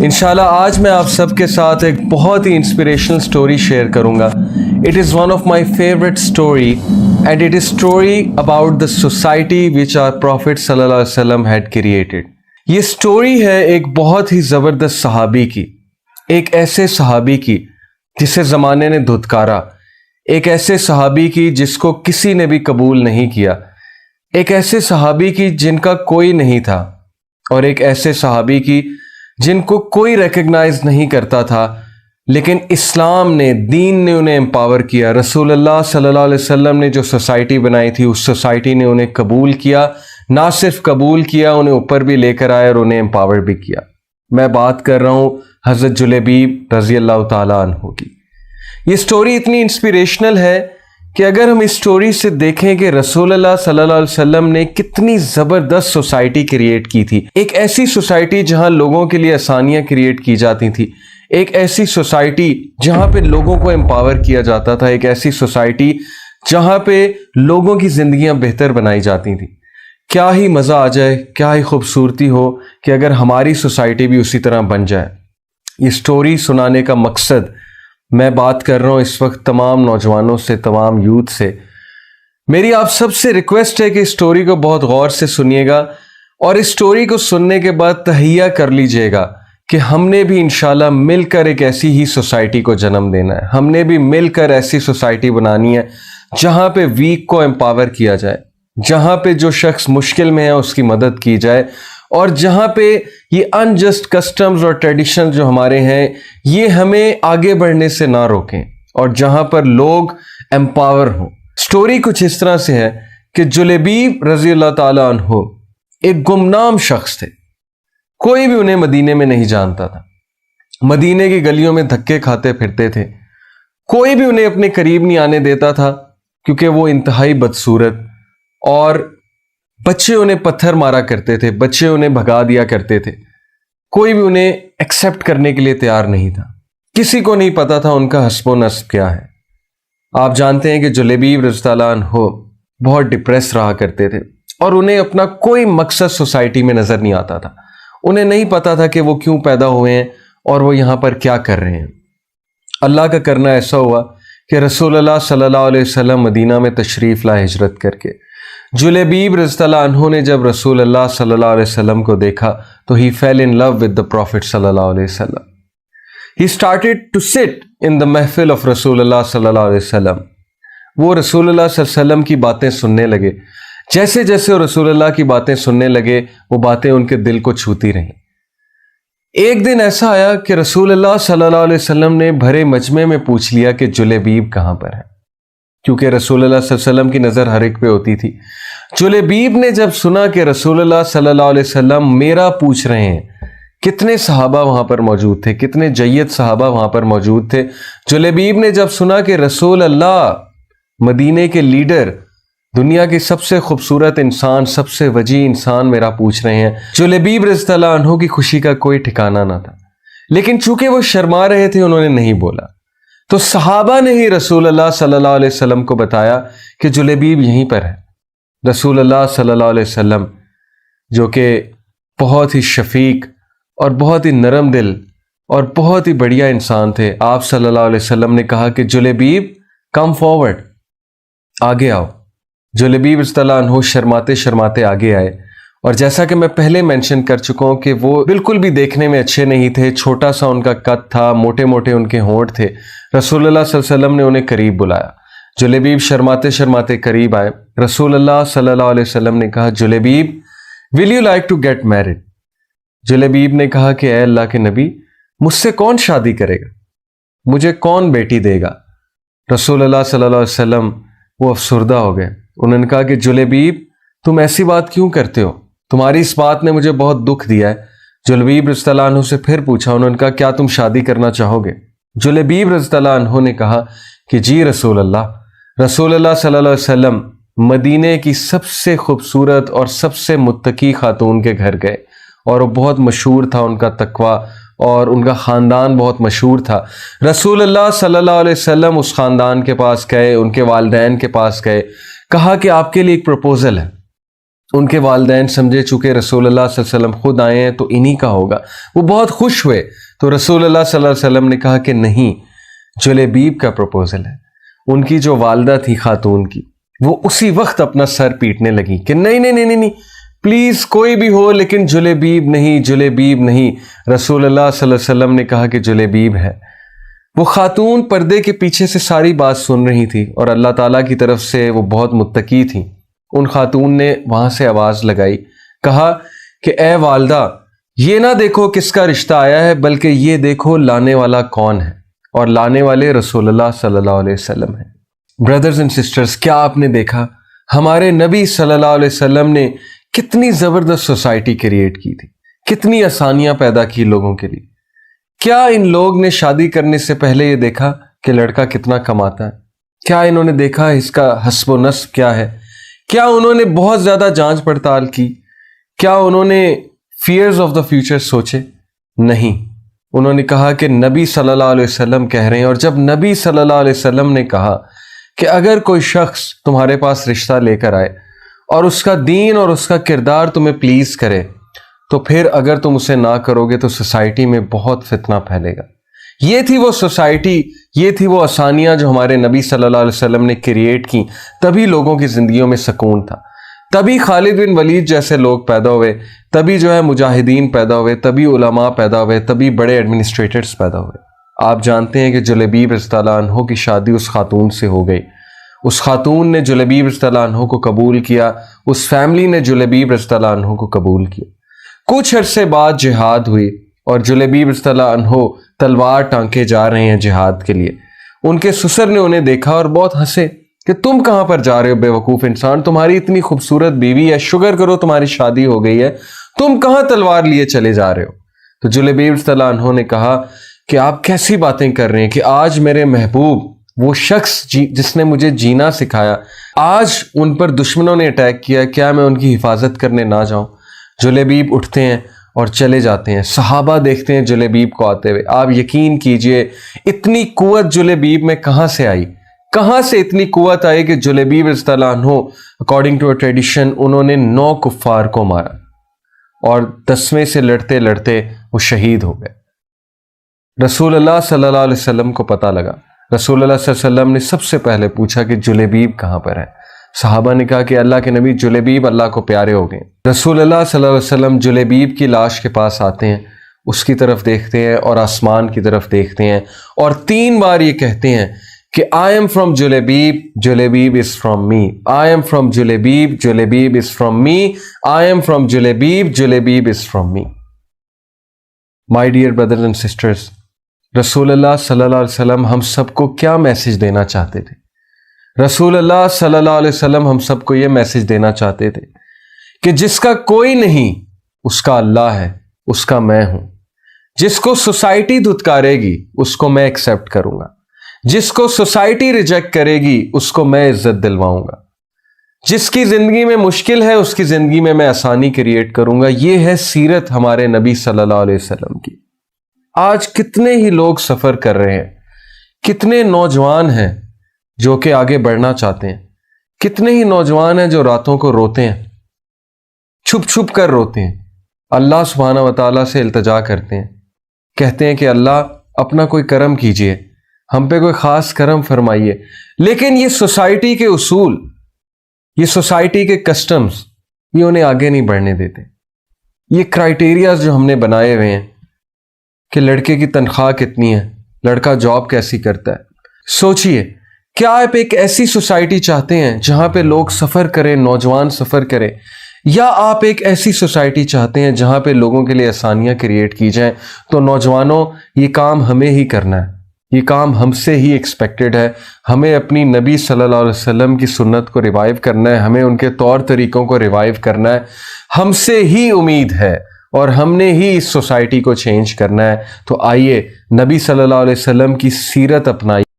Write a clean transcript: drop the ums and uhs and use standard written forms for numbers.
انشاءاللہ آج میں آپ سب کے ساتھ ایک بہت ہی انسپریشنل سٹوری شیئر کروں گا. It is one of my favourite story and it is story about the society which our prophet صلی اللہ علیہ وسلم ہیڈ کریٹڈ. یہ اسٹوری ہے ایک بہت ہی زبردست صحابی کی، ایک ایسے صحابی کی جسے زمانے نے دھتکارا، ایک ایسے صحابی کی جس کو کسی نے بھی قبول نہیں کیا، ایک ایسے صحابی کی جن کا کوئی نہیں تھا، اور ایک ایسے صحابی کی جن کو کوئی ریکگنائز نہیں کرتا تھا، لیکن اسلام نے، دین نے انہیں امپاور کیا. رسول اللہ صلی اللہ علیہ وسلم نے جو سوسائٹی بنائی تھی اس سوسائٹی نے انہیں قبول کیا، نہ صرف قبول کیا، انہیں اوپر بھی لے کر آئے اور انہیں امپاور بھی کیا. میں بات کر رہا ہوں حضرت جلیبیب رضی اللہ تعالیٰ عنہ کی. یہ سٹوری اتنی انسپریشنل ہے کہ اگر ہم اس سٹوری سے دیکھیں کہ رسول اللہ صلی اللہ علیہ وسلم نے کتنی زبردست سوسائٹی کریٹ کی تھی، ایک ایسی سوسائٹی جہاں لوگوں کے لیے آسانیاں کریٹ کی جاتی تھی، ایک ایسی سوسائٹی جہاں پہ لوگوں کو امپاور کیا جاتا تھا، ایک ایسی سوسائٹی جہاں پہ لوگوں کی زندگیاں بہتر بنائی جاتی تھیں. کیا ہی مزہ آ جائے، کیا ہی خوبصورتی ہو کہ اگر ہماری سوسائٹی بھی اسی طرح بن جائے. یہ سٹوری سنانے کا مقصد، میں بات کر رہا ہوں اس وقت تمام نوجوانوں سے، تمام یوتھ سے. میری آپ سب سے ریکویسٹ ہے کہ اس سٹوری کو بہت غور سے سنیے گا، اور اس سٹوری کو سننے کے بعد تہیہ کر لیجئے گا کہ ہم نے بھی انشاءاللہ مل کر ایک ایسی ہی سوسائٹی کو جنم دینا ہے. ہم نے بھی مل کر ایسی سوسائٹی بنانی ہے جہاں پہ ویک کو امپاور کیا جائے، جہاں پہ جو شخص مشکل میں ہے اس کی مدد کی جائے، اور جہاں پہ یہ انجسٹ کسٹمز اور ٹریڈیشن جو ہمارے ہیں یہ ہمیں آگے بڑھنے سے نہ روکیں، اور جہاں پر لوگ امپاور ہوں. سٹوری کچھ اس طرح سے ہے کہ جلیبیب رضی اللہ تعالیٰ عنہ ایک گمنام شخص تھے. کوئی بھی انہیں مدینے میں نہیں جانتا تھا، مدینے کی گلیوں میں دھکے کھاتے پھرتے تھے، کوئی بھی انہیں اپنے قریب نہیں آنے دیتا تھا کیونکہ وہ انتہائی بدصورت، اور بچے انہیں پتھر مارا کرتے تھے، بچے انہیں بھگا دیا کرتے تھے. کوئی بھی انہیں ایکسیپٹ کرنے کے لیے تیار نہیں تھا، کسی کو نہیں پتا تھا ان کا حسب و نسب کیا ہے. آپ جانتے ہیں کہ جلیبیب رضی اللہ عنہ بہت ڈپریس رہا کرتے تھے، اور انہیں اپنا کوئی مقصد سوسائٹی میں نظر نہیں آتا تھا. انہیں نہیں پتا تھا کہ وہ کیوں پیدا ہوئے ہیں اور وہ یہاں پر کیا کر رہے ہیں. اللہ کا کرنا ایسا ہوا کہ رسول اللہ صلی اللہ علیہ وسلم مدینہ میں تشریف لائے ہجرت کر کے. جلیبیب رضی اللہ عنہ نے جب رسول اللہ صلی اللہ علیہ وسلم کو دیکھا تو he fell in love with the Prophet صلی اللہ علیہ وسلم. He started to sit in the محفل of رسول اللہ صلی اللہ علیہ وسلم. وہ رسول اللہ صلی اللہ علیہ وسلم کی باتیں سننے لگے. جیسے جیسے وہ رسول اللہ کی باتیں سننے لگے وہ باتیں ان کے دل کو چھوتی رہیں. ایک دن ایسا آیا کہ رسول اللہ صلی اللہ علیہ وسلم نے بھرے مجمع میں پوچھ لیا کہ جلیبیب کہاں پر ہے، کیونکہ رسول اللہ صلی اللہ علیہ وسلم کی نظر ہر ایک پہ ہوتی تھی. جلیبیب نے جب سنا کہ رسول اللہ صلی اللہ علیہ وسلم میرا پوچھ رہے ہیں، کتنے صحابہ وہاں پر موجود تھے، کتنے جید صحابہ وہاں پر موجود تھے. جلیبیب نے جب سنا کہ رسول اللہ، مدینے کے لیڈر، دنیا کی سب سے خوبصورت انسان، سب سے وجیح انسان میرا پوچھ رہے ہیں، جلیبیب رضی اللہ عنہ کی خوشی کا کوئی ٹھکانہ نہ تھا. لیکن چونکہ وہ شرما رہے تھے انہوں نے نہیں بولا. تو صحابہ نے ہی رسول اللہ صلی اللہ علیہ وسلم کو بتایا کہ جلیبیب یہیں پر ہے. رسول اللہ صلی اللہ علیہ وسلم جو کہ بہت ہی شفیق اور بہت ہی نرم دل اور بہت ہی بڑھیا انسان تھے، آپ صلی اللہ علیہ وسلم نے کہا کہ جلیبیب کم فارورڈ، آگے آؤ. جلیبیب رضی اللہ عنہ شرماتے شرماتے آگے آئے، اور جیسا کہ میں پہلے مینشن کر چکا ہوں کہ وہ بالکل بھی دیکھنے میں اچھے نہیں تھے، چھوٹا سا ان کا قد تھا، موٹے موٹے ان کے ہونٹ تھے. رسول اللہ صلی اللہ علیہ وسلم نے انہیں قریب بلایا. جلیبیب شرماتے شرماتے قریب آئے. رسول اللہ صلی اللہ علیہ وسلم نے کہا، Julaybib will you like to get married؟ Julaybib نے کہا کہ اے اللہ کے نبی، مجھ سے کون شادی کرے گا، مجھے کون بیٹی دے گا؟ رسول اللہ صلی اللہ علیہ وسلم وہ افسردہ ہو گئے. انہوں نے کہا کہ جلیبیب تم ایسی بات کیوں کرتے ہو، تمہاری اس بات نے مجھے بہت دکھ دیا ہے. جلیبیب رضی اللہ عنہ سے پھر پوچھا، انہوں نے کہا کیا تم شادی کرنا چاہو گے؟ جلیبیب رضی اللہ عنہ نے کہا کہ جی رسول اللہ. رسول اللہ صلی اللہ علیہ وسلم مدینے کی سب سے خوبصورت اور سب سے متقی خاتون کے گھر گئے، اور وہ بہت مشہور تھا ان کا تقویٰ، اور ان کا خاندان بہت مشہور تھا. رسول اللہ صلی اللہ علیہ وسلم اس خاندان کے پاس گئے، ان کے والدین کے پاس گئے، کہا کہ آپ کے لیے ایک پروپوزل ہے. ان کے والدین سمجھے چونکہ رسول اللہ صلی اللہ علیہ وسلم خود آئے ہیں تو انہی کا ہوگا، وہ بہت خوش ہوئے۔ تو رسول اللہ صلی اللہ علیہ وسلم نے کہا کہ نہیں، جلیبیب کا پروپوزل ہے۔ ان کی جو والدہ تھی خاتون کی، وہ اسی وقت اپنا سر پیٹنے لگی کہ نہیں نہیں نہیں نہیں، پلیز کوئی بھی ہو لیکن جلیبیب نہیں، جلیبیب نہیں۔ رسول اللہ صلی اللہ علیہ وسلم نے کہا کہ جلیبیب ہے۔ وہ خاتون پردے کے پیچھے سے ساری بات سن رہی تھی اور اللہ تعالیٰ کی طرف سے وہ بہت متقی تھی۔ ان خاتون نے وہاں سے آواز لگائی، کہا کہ اے والدہ، یہ نہ دیکھو کس کا رشتہ آیا ہے، بلکہ یہ دیکھو لانے والا کون ہے، اور لانے والے رسول اللہ صلی اللہ علیہ وسلم ہیں۔ بردرز اینڈ سسٹرز، کیا آپ نے دیکھا ہمارے نبی صلی اللہ علیہ وسلم نے کتنی زبردست سوسائٹی کریٹ کی تھی، کتنی آسانیاں پیدا کی لوگوں کے لیے۔ کیا ان لوگ نے شادی کرنے سے پہلے یہ دیکھا کہ لڑکا کتنا کماتا ہے؟ کیا انہوں نے دیکھا اس کا حسب و نسب کیا ہے؟ کیا انہوں نے بہت زیادہ جانچ پڑتال کی؟ کیا انہوں نے فیئرز آف دا فیوچر سوچے؟ نہیں، انہوں نے کہا کہ نبی صلی اللہ علیہ وسلم کہہ رہے ہیں، اور جب نبی صلی اللہ علیہ وسلم نے کہا کہ اگر کوئی شخص تمہارے پاس رشتہ لے کر آئے اور اس کا دین اور اس کا کردار تمہیں پلیز کرے، تو پھر اگر تم اسے نہ کرو گے تو سوسائٹی میں بہت فتنہ پھیلے گا۔ یہ تھی وہ سوسائٹی، یہ تھی وہ آسانیاں جو ہمارے نبی صلی اللہ علیہ وسلم نے کریٹ کی، تبھی لوگوں کی زندگیوں میں سکون تھا، تبھی خالد بن ولید جیسے لوگ پیدا ہوئے، تبھی مجاہدین پیدا ہوئے، تبھی علماء پیدا ہوئے، تبھی بڑے ایڈمنسٹریٹرز پیدا ہوئے۔ آپ جانتے ہیں کہ جلیبیب رضی اللہ عنہ کی شادی اس خاتون سے ہو گئی، اس خاتون نے جلیبیب رضی اللہ عنہ کو قبول کیا، اس فیملی نے جلیبیب رضی اللہ عنہ کو قبول کیا۔ کچھ عرصے بعد جہاد ہوئی اور جلیبیب رضی اللہ عنہ تلوار ٹانکے جا رہے ہیں جہاد کے لیے۔ ان کے سسر نے انہیں دیکھا اور بہت ہنسے کہ تم کہاں پر جا رہے ہو بے وقوف انسان، تمہاری اتنی خوبصورت بیوی ہے، شکر کرو تمہاری شادی ہو گئی ہے، تم کہاں تلوار لیے چلے جا رہے ہو؟ تو جلیبیب رضی اللہ عنہ نے کہا کہ آپ کیسی باتیں کر رہے ہیں کہ آج میرے محبوب، وہ شخص جس نے مجھے جینا سکھایا، آج ان پر دشمنوں نے اٹیک کیا، کیا میں ان کی حفاظت کرنے نہ جاؤں؟ جلیبیب اٹھتے ہیں اور چلے جاتے ہیں۔ صحابہ دیکھتے ہیں جلیبیب کو آتے ہوئے۔ آپ یقین کیجئے اتنی قوت جلیبیب میں کہاں سے آئی، کہاں سے اتنی قوت آئی کہ جلیبیب رضی اللہ عنہ اکارڈنگ ٹو اے ٹریڈیشن انہوں نے 9 کفار کو مارا اور 10ویں سے لڑتے لڑتے وہ شہید ہو گئے۔ رسول اللہ صلی اللہ علیہ وسلم کو پتہ لگا، رسول اللہ صلی اللہ علیہ وسلم نے سب سے پہلے پوچھا کہ جلیبیب کہاں پر ہے؟ صحابہ نے کہا کہ اللہ کے نبی، جلیبیب اللہ کو پیارے ہو گئے۔ رسول اللہ صلی اللہ علیہ وسلم جلیبیب کی لاش کے پاس آتے ہیں، اس کی طرف دیکھتے ہیں اور آسمان کی طرف دیکھتے ہیں اور 3 بار یہ کہتے ہیں کہ I am from Julaybib, Julaybib is from me، I am from Julaybib, Julaybib is from me، I am from Julaybib, Julaybib is from me۔ My dear brothers and sisters، رسول اللہ صلی اللہ علیہ وسلم ہم سب کو کیا میسج دینا چاہتے تھے؟ رسول اللہ صلی اللہ علیہ وسلم ہم سب کو یہ میسج دینا چاہتے تھے کہ جس کا کوئی نہیں اس کا اللہ ہے، اس کا میں ہوں۔ جس کو سوسائٹی دھتکارے گی اس کو میں ایکسیپٹ کروں گا، جس کو سوسائٹی ریجیکٹ کرے گی اس کو میں عزت دلواؤں گا، جس کی زندگی میں مشکل ہے اس کی زندگی میں آسانی کریٹ کروں گا۔ یہ ہے سیرت ہمارے نبی صلی اللہ علیہ وسلم کی۔ آج کتنے ہی لوگ سفر کر رہے ہیں، کتنے نوجوان ہیں جو کہ آگے بڑھنا چاہتے ہیں، کتنے ہی نوجوان ہیں جو راتوں کو روتے ہیں، چھپ چھپ کر روتے ہیں، اللہ سبحانہ و تعالیٰ سے التجا کرتے ہیں، کہتے ہیں کہ اللہ اپنا کوئی کرم کیجئے، ہم پہ کوئی خاص کرم فرمائیے۔ لیکن یہ سوسائٹی کے اصول، یہ سوسائٹی کے کسٹمز، یہ انہیں آگے نہیں بڑھنے دیتے۔ یہ کرائیٹیریاز جو ہم نے بنائے ہوئے ہیں کہ لڑکے کی تنخواہ کتنی ہے، لڑکا جاب کیسی کرتا ہے۔ سوچئے، کیا آپ ایک ایسی سوسائٹی چاہتے ہیں جہاں پہ لوگ سفر کریں، نوجوان سفر کریں، یا آپ ایک ایسی سوسائٹی چاہتے ہیں جہاں پہ لوگوں کے لیے آسانیاں کریٹ کی جائیں؟ تو نوجوانوں، یہ کام ہمیں ہی کرنا ہے، یہ کام ہم سے ہی ایکسپیکٹڈ ہے۔ ہمیں اپنی نبی صلی اللہ علیہ وسلم کی سنت کو ریوائیو کرنا ہے، ہمیں ان کے طور طریقوں کو ریوائیو کرنا ہے، ہم سے ہی امید ہے اور ہم نے ہی اس سوسائٹی کو چینج کرنا ہے۔ تو آئیے نبی صلی اللہ علیہ وسلم کی سیرت اپنائیے۔